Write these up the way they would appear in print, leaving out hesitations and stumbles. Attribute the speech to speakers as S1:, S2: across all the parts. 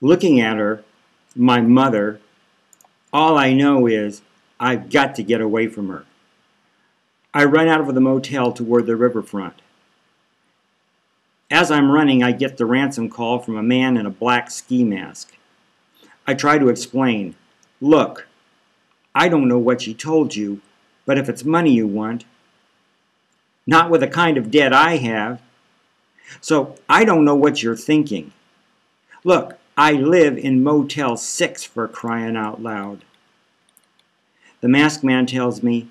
S1: Looking at her, my mother, all I know is I've got to get away from her. I run out of the motel toward the riverfront. As I'm running, I get the ransom call from a man in a black ski mask. I try to explain, "Look, I don't know what she told you, but if it's money you want, not with the kind of debt I have. So I don't know what you're thinking. Look, I live in Motel 6 for crying out loud." The masked man tells me,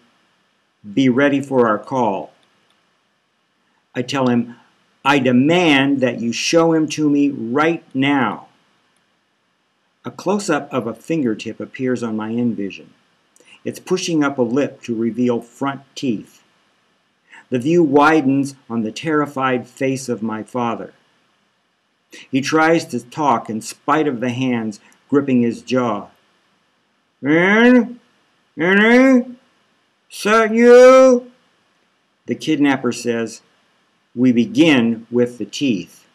S1: "Be ready for our call." I tell him, "I demand that you show him to me right now." A close-up of a fingertip appears on my InVision. It's pushing up a lip to reveal front teeth. The view widens on the terrified face of my father. He tries to talk in spite of the hands gripping his jaw. "Annie? Is that you?" The kidnapper says, "We begin with the teeth."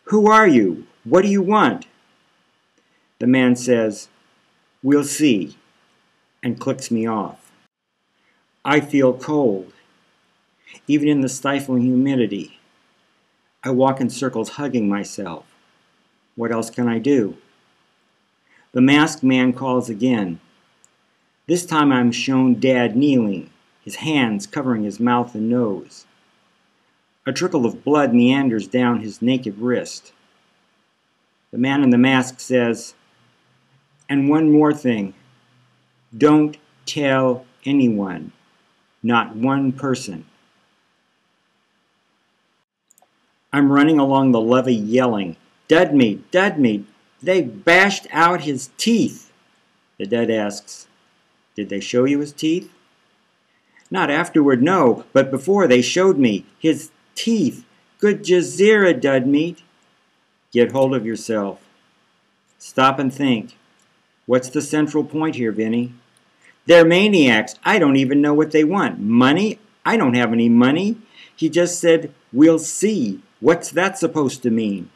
S1: "Who are you? What do you want?" The man says, "We'll see," and clicks me off. I feel cold, even in the stifling humidity. I walk in circles hugging myself. What else can I do? The masked man calls again. This time I'm shown Dad kneeling, his hands covering his mouth and nose. A trickle of blood meanders down his naked wrist. The man in the mask says, "And one more thing. Don't tell anyone. Not one person." I'm running along the levee yelling, "Dead meat! Dead meat! They bashed out his teeth!" The Dad asks, "Did they show you his teeth?" "Not afterward, no, but before they showed me his teeth. Good Jazeera, Dud meat." Get hold of yourself. Stop and think. What's the central point here, Vinny? They're maniacs. I don't even know what they want. Money? I don't have any money. He just said, "We'll see." What's that supposed to mean?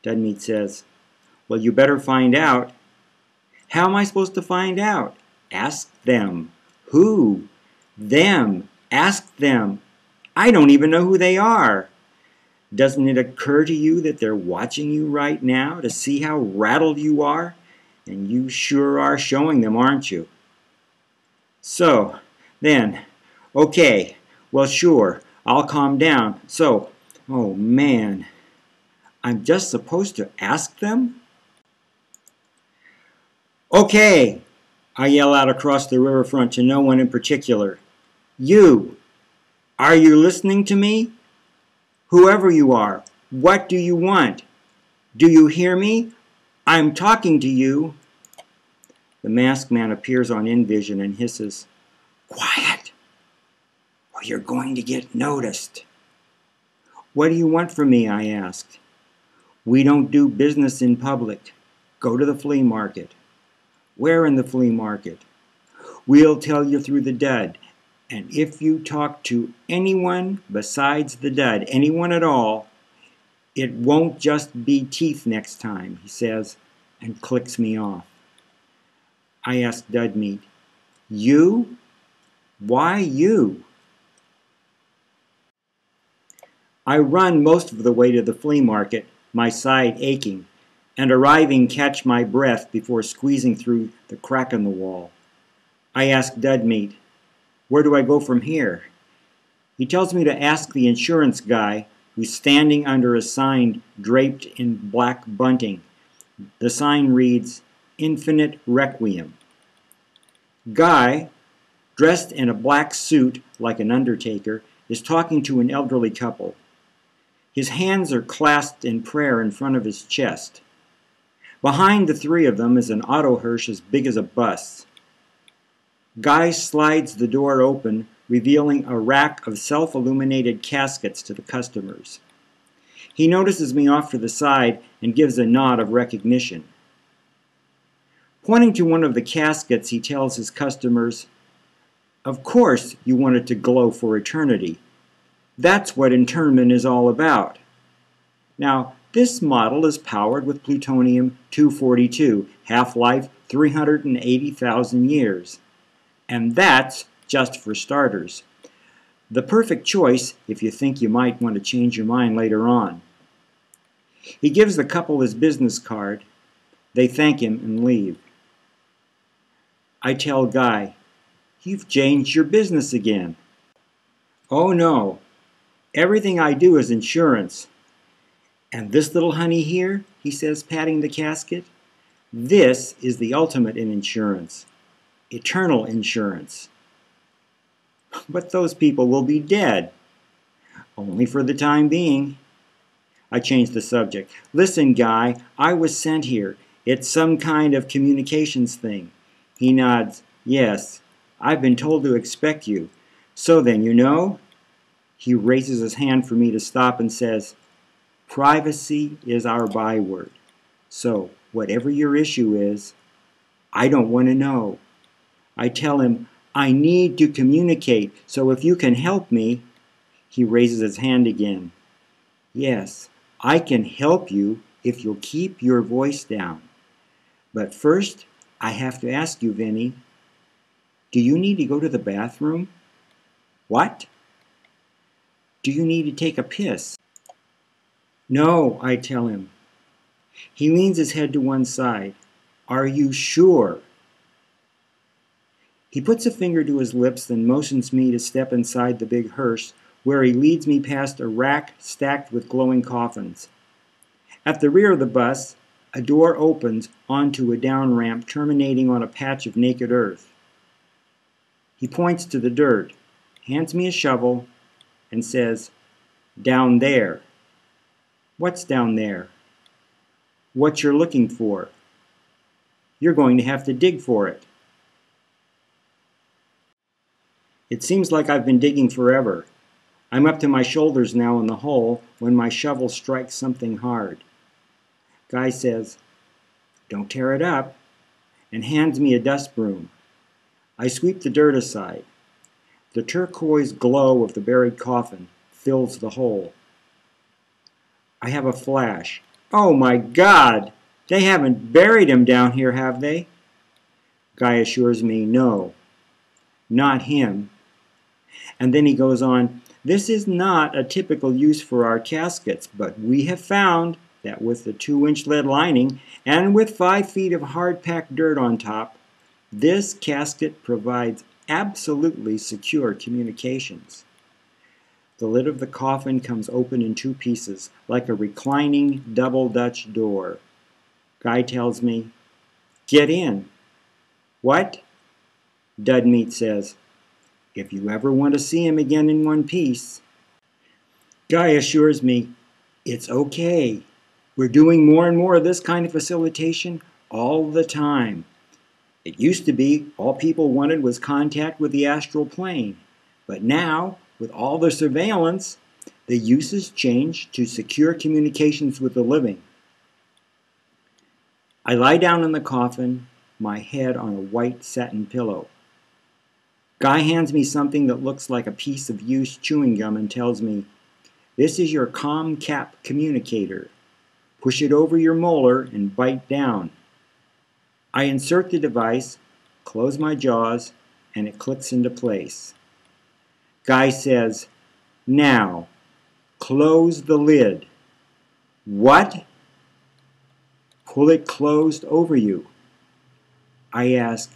S1: Dudmeat says, "Well, you better find out." How am I supposed to find out? Ask them. Who? Them. Ask them. I don't even know who they are. Doesn't it occur to you that they're watching you right now to see how rattled you are? And you sure are showing them, aren't you? So, then, okay, well, sure, I'll calm down. So, oh man, I'm just supposed to ask them? "Okay," I yell out across the riverfront to no one in particular. "You, are you listening to me? Whoever you are, what do you want? Do you hear me? I'm talking to you." The masked man appears on InVision and hisses, "Quiet, or you're going to get noticed." "What do you want from me?" I asked. "We don't do business in public. Go to the flea market." "Where in the flea market?" "We'll tell you through the Dud. And if you talk to anyone besides the Dud, anyone at all, it won't just be teeth next time," he says, and clicks me off. I ask Dudmeat, "You? Why you?" I run most of the way to the flea market, my side aching, and arriving catch my breath before squeezing through the crack in the wall. I ask Dudmeat, "Where do I go from here?" He tells me to ask the insurance guy who's standing under a sign draped in black bunting. The sign reads, "Infinite Requiem." Guy, dressed in a black suit like an undertaker, is talking to an elderly couple. His hands are clasped in prayer in front of his chest. Behind the three of them is an auto hearse as big as a bus. Guy slides the door open, revealing a rack of self-illuminated caskets to the customers. He notices me off to the side and gives a nod of recognition. Pointing to one of the caskets, he tells his customers, "Of course you want it to glow for eternity. That's what internment is all about. Now, This model is powered with plutonium-242, half-life 380,000 years. And that's just for starters. The perfect choice if you think you might want to change your mind later on. He gives the couple his business card. They thank him and leave. I tell Guy, "You've changed your business again." "Oh no, everything I do is insurance. And this little honey here," he says, patting the casket, "this is the ultimate in insurance. Eternal insurance." "But those people will be dead." "Only for the time being." I change the subject. "Listen, Guy, I was sent here. It's some kind of communications thing." He nods. "Yes, I've been told to expect you. So then, you know?" He raises his hand for me to stop and says, "Privacy is our byword. So, whatever your issue is, I don't want to know." I tell him, "I need to communicate, so if you can help me." He raises his hand again. "Yes, I can help you if you'll keep your voice down. But first, I have to ask you, Vinny, do you need to go to the bathroom?" "What?" "Do you need to take a piss?" "No," I tell him. He leans his head to one side. "Are you sure?" He puts a finger to his lips, then motions me to step inside the big hearse, where he leads me past a rack stacked with glowing coffins. At the rear of the bus, a door opens onto a down ramp terminating on a patch of naked earth. He points to the dirt, hands me a shovel, and says, "Down there." "What's down there?" "What you're looking for. You're going to have to dig for it." It seems like I've been digging forever. I'm up to my shoulders now in the hole when my shovel strikes something hard. Guy says, "Don't tear it up," and hands me a dust broom. I sweep the dirt aside. The turquoise glow of the buried coffin fills the hole. I have a flash. "Oh my God! They haven't buried him down here, have they?" Guy assures me, "No, not him." And then he goes on, "This is not a typical use for our caskets, but we have found that with the 2-inch lead lining and with 5 feet of hard-packed dirt on top, this casket provides absolutely secure communications." The lid of the coffin comes open in 2 pieces, like a reclining double Dutch door. Guy tells me, "Get in." "What?" Dud Meat says, "If you ever want to see him again in one piece." Guy assures me, "It's okay. We're doing more and more of this kind of facilitation all the time. It used to be all people wanted was contact with the astral plane. But now, with all the surveillance, the uses changed to secure communications with the living." I lie down in the coffin, my head on a white satin pillow. Guy hands me something that looks like a piece of used chewing gum and tells me, "This is your ComCap communicator. Push it over your molar and bite down." I insert the device, close my jaws, and it clicks into place. Guy says, "Now, close the lid." "What?" "Pull it closed over you." I ask,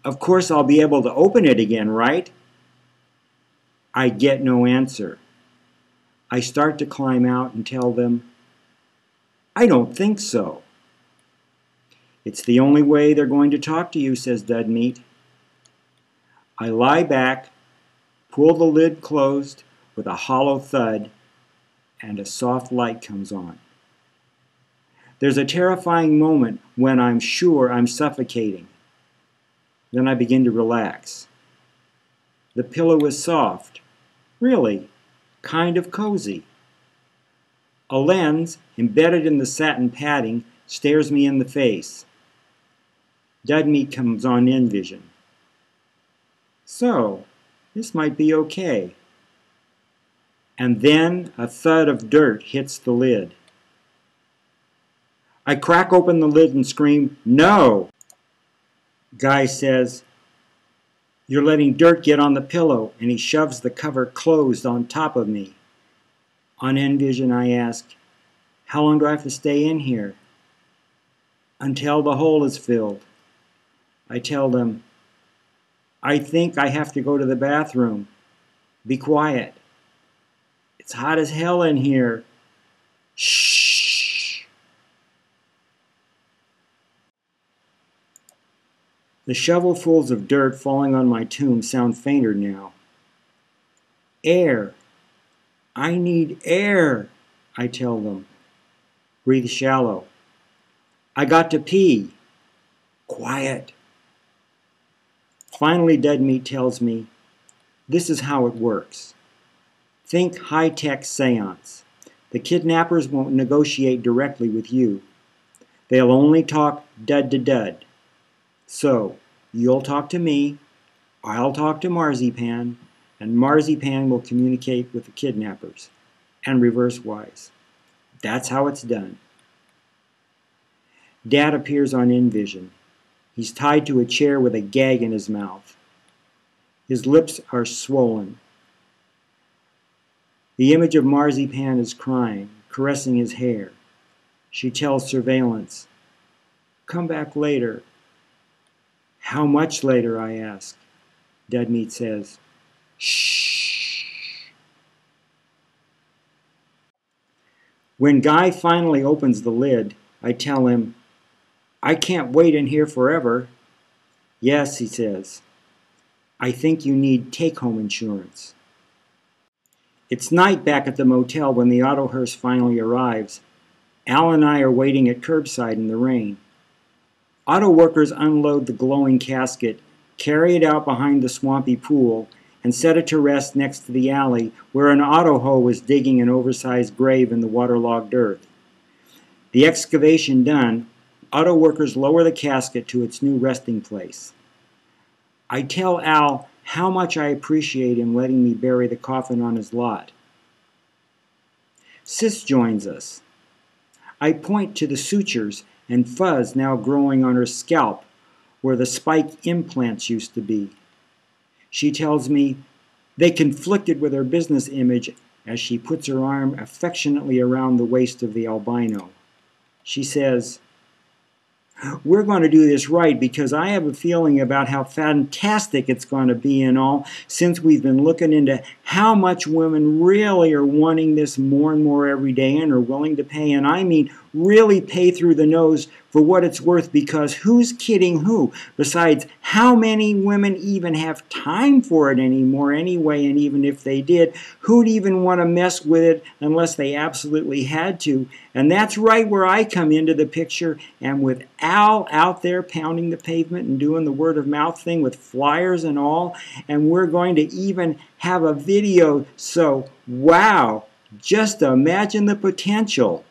S1: "Of course I'll be able to open it again, right?" I get no answer. I start to climb out and tell them, "I don't think so." "It's the only way they're going to talk to you," says Dud Meat. I lie back, pull the lid closed with a hollow thud, and a soft light comes on. There's a terrifying moment when I'm sure I'm suffocating. Then I begin to relax. The pillow is soft, really, kind of cozy. A lens, embedded in the satin padding, stares me in the face. Dud Meat comes on in vision. So, this might be okay. And then a thud of dirt hits the lid. I crack open the lid and scream, "No!" Guy says, "You're letting dirt get on the pillow," and he shoves the cover closed on top of me. On Envision, I ask, "How long do I have to stay in here?" "Until the hole is filled." I tell them, "I think I have to go to the bathroom. Be quiet. It's hot as hell in here. Shh." The shovelfuls of dirt falling on my tomb sound fainter now. "Air. I need air," I tell them. Breathe shallow. "I got to pee." Quiet. Finally, Dead Meat tells me, "This is how it works. Think high-tech seance. The kidnappers won't negotiate directly with you. They'll only talk dud to dud. So, you'll talk to me, I'll talk to Marzipan, and Marzipan will communicate with the kidnappers, and reverse-wise. That's how it's done." Dad appears on Envision. He's tied to a chair with a gag in his mouth. His lips are swollen. The image of Marzipan is crying, caressing his hair. She tells Surveillance, "Come back later." "How much later?" I ask. Dead Meat says, "Shh." When Guy finally opens the lid, I tell him, "I can't wait in here forever." "Yes," he says. "I think you need take-home insurance." It's night back at the motel when the auto hearse finally arrives. Al and I are waiting at curbside in the rain. Auto workers unload the glowing casket, carry it out behind the swampy pool, and set it to rest next to the alley where an auto hoe was digging an oversized grave in the waterlogged earth. The excavation done, auto workers lower the casket to its new resting place. I tell Al how much I appreciate him letting me bury the coffin on his lot. Sis joins us. I point to the sutures and fuzz now growing on her scalp where the spike implants used to be. She tells me they conflicted with her business image as she puts her arm affectionately around the waist of the albino. She says, "We're going to do this right because I have a feeling about how fantastic it's going to be and all since we've been looking into how much women really are wanting this more and more every day and are willing to pay, and I mean really pay through the nose for what it's worth, because who's kidding who? Besides, how many women even have time for it anymore anyway, and even if they did, who'd even want to mess with it unless they absolutely had to?" And that's right where I come into the picture, and with Al out there pounding the pavement and doing the word of mouth thing with flyers and all, and we're going to even have a video, so wow, just imagine the potential.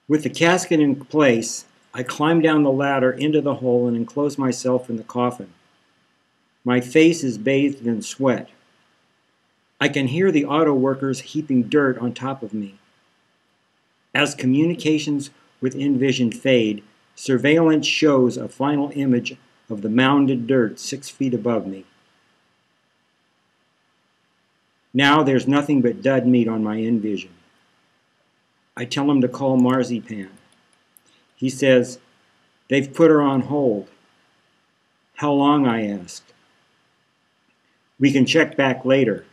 S1: With the casket in place, I climb down the ladder into the hole and enclose myself in the coffin. My face is bathed in sweat. I can hear the auto workers heaping dirt on top of me. As communications with Envision fade, Surveillance shows a final image of the mounded dirt 6 feet above me. Now there's nothing but Dead Meat on my Envision. I tell him to call Marzipan. He says, "They've put her on hold." "How long?" I ask. "We can check back later."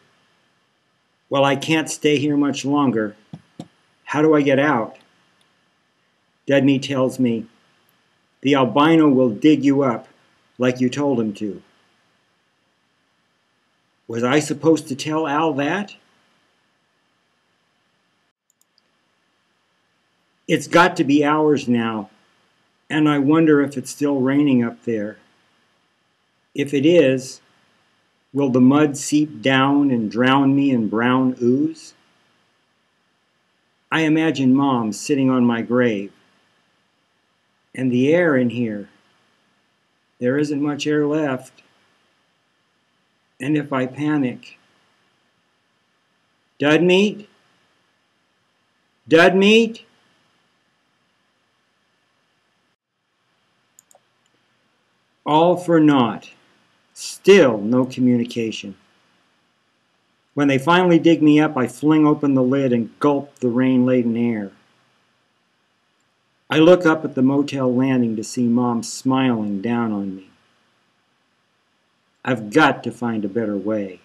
S1: "Well, I can't stay here much longer. How do I get out?" Dead Meat tells me, "The albino will dig you up like you told him to." Was I supposed to tell Al that? It's got to be hours now, and I wonder if it's still raining up there. If it is, will the mud seep down and drown me in brown ooze? I imagine Mom sitting on my grave. And the air in here. There isn't much air left. And if I panic... Dead Meat? Dead Meat? All for naught. Still no communication. When they finally dig me up, I fling open the lid and gulp the rain-laden air. I look up at the motel landing to see Mom smiling down on me. I've got to find a better way.